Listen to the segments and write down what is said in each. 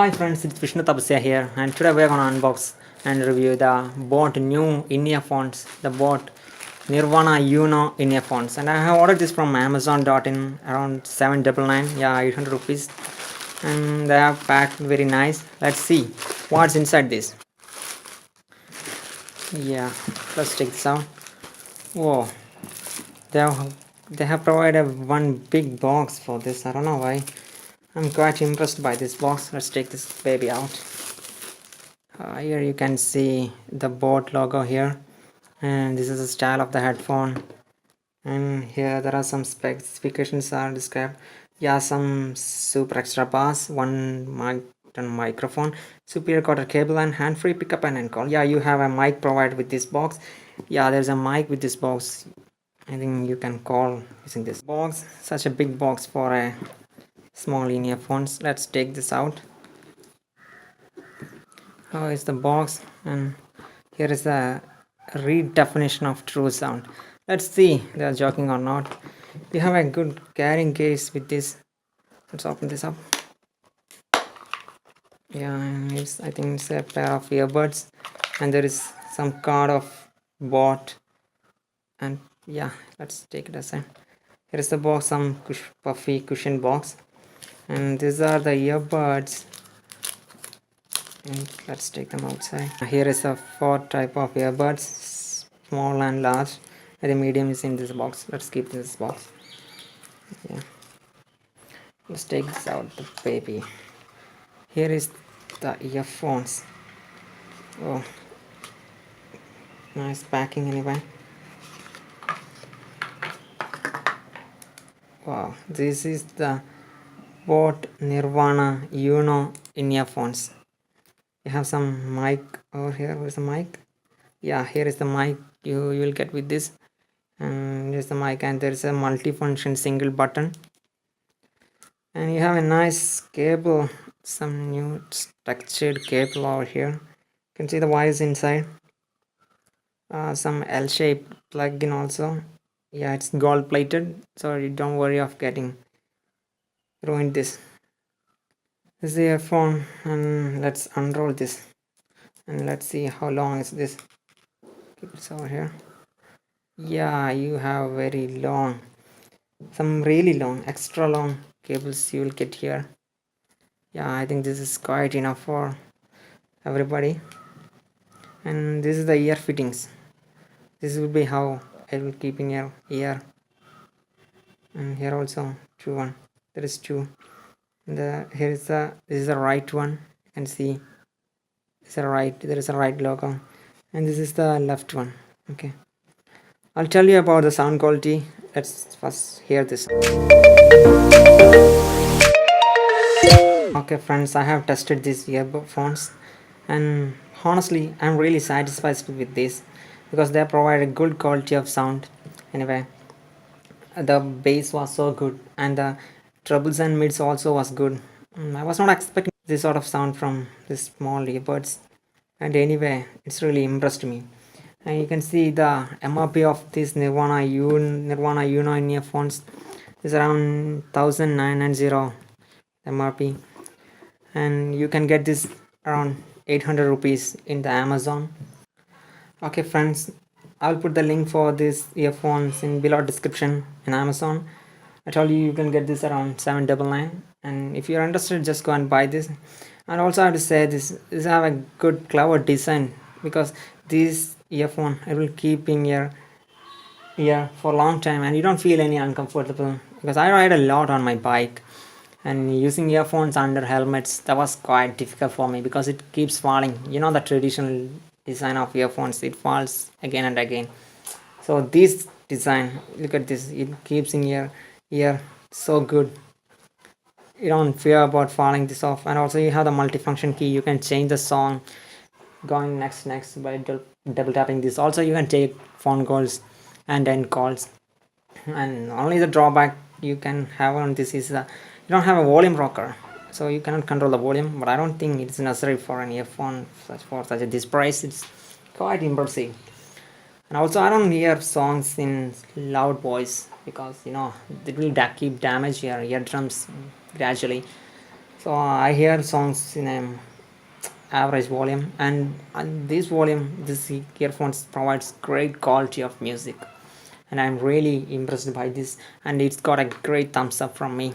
Hi friends, it's Vishnu Tapasya here, and today we're gonna unbox and review the boAt new earphones, the boAt Nirvana Uno earphones, and I have ordered this from Amazon.in around 799, yeah, 800 rupees, and they are packed very nice. Let's see what's inside this. Yeah, let's take this out. Whoa, they have provided one big box for this. I don't know why. I'm quite impressed by this box. Let's take this baby out. Here you can see the boAt logo here, and this is the style of the headphone, and here there are some specifications are described. Yeah, some super extra bass, one mic and microphone, superior quarter cable, and hand-free pickup and encode. Yeah, you have a mic provided with this box. Yeah, there's a mic with this box. I think you can call using this box. Such a big box for a small earphones. Let's take this out. Oh, it's the box, and here is the redefinition of true sound. Let's see they are joking or not. You have a good carrying case with this. Let's open this up. Yeah, and I think it's a pair of earbuds, and there is some card of boAt, and yeah, let's take it aside. Here is the box, some puffy cushion box, and these are the earbuds. And let's take them outside. Here is a 4 type of earbuds, small and large, and the medium is in this box. Let's keep this box. Yeah, let's take this out, the baby. Here is the earphones. Oh, nice packing anyway. Wow, this is the boAt Nirvana Uno in earphones. You have some mic over here. Where's the mic? Yeah, here is the mic you will get with this, and here's the mic, and there is a multi-function single button, and you have a nice cable, some new structured cable over here. You can see the wires inside. Some L-shaped plug-in also. Yeah, it's gold plated, so you don't worry of getting ruined. This is the earphone, and let's unroll this, and let's see how long is this. Keep this over here. Yeah, you have very long, some really long, extra long cables you will get here. Yeah, I think this is quite enough for everybody. And this is the ear fittings. This will be how I will keep in your ear. And here also one. There is two. Here is this is the right one. You can see there is a right logo, and this is the left one. Okay, I'll tell you about the sound quality. Let's first hear this. Okay friends, I have tested these earphones, and honestly I'm really satisfied with this because they provide a good quality of sound. Anyway, the bass was so good, and the trebles and mids also was good. I was not expecting this sort of sound from these small earbuds, and anyway it's really impressed me. And you can see the MRP of this Nirvana Uno earphones is around 1990 MRP, and you can get this around 800 rupees in the Amazon. Okay friends, I will put the link for these earphones in below description in Amazon. I told you can get this around 799, and if you're interested, just go and buy this. And also I have to say this have a good clever design, because this earphone it will keep in your ear for a long time and you don't feel any uncomfortable, because I ride a lot on my bike, and using earphones under helmets, that was quite difficult for me because it keeps falling. You know, the traditional design of earphones, it falls again and again. So this design, look at this, it keeps in your ear so good. You don't fear about falling this off. And also you have the multifunction key. You can change the song going next by double tapping this. Also you can take phone calls and end calls. And only the drawback you can have on this is you don't have a volume rocker, so you cannot control the volume, but I don't think it's necessary for an earphone for such a this price. It's quite impressive. And also I don't hear songs in loud voice, because you know it will keep damage your eardrums gradually. So So I hear songs in a average volume, and this volume, this earphones provides great quality of music, and I'm really impressed by this, and it's got a great thumbs up from me.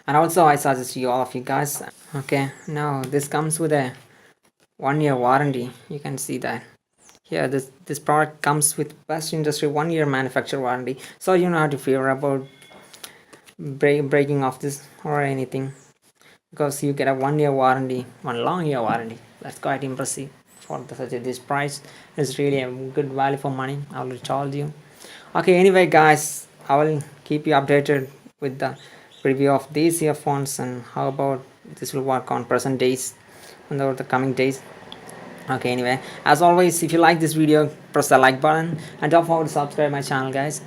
And also I suggest you all of you guys. Okay, now this comes with a 1 year warranty. You can see that here this product comes with best industry 1 year manufacturer warranty, so you don't have to fear about breaking off this or anything, because you get a 1 year warranty, 1 long year warranty. That's quite impressive for such a this price. It's really a good value for money, I already told you. Okay, anyway guys, I will keep you updated with the review of these earphones and how about this will work on present days and over the coming days. Okay, anyway, as always, if you like this video, press the like button and don't forget to subscribe my channel, guys,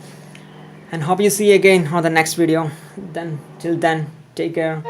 and hope you see you again on the next video. Then till then, take care.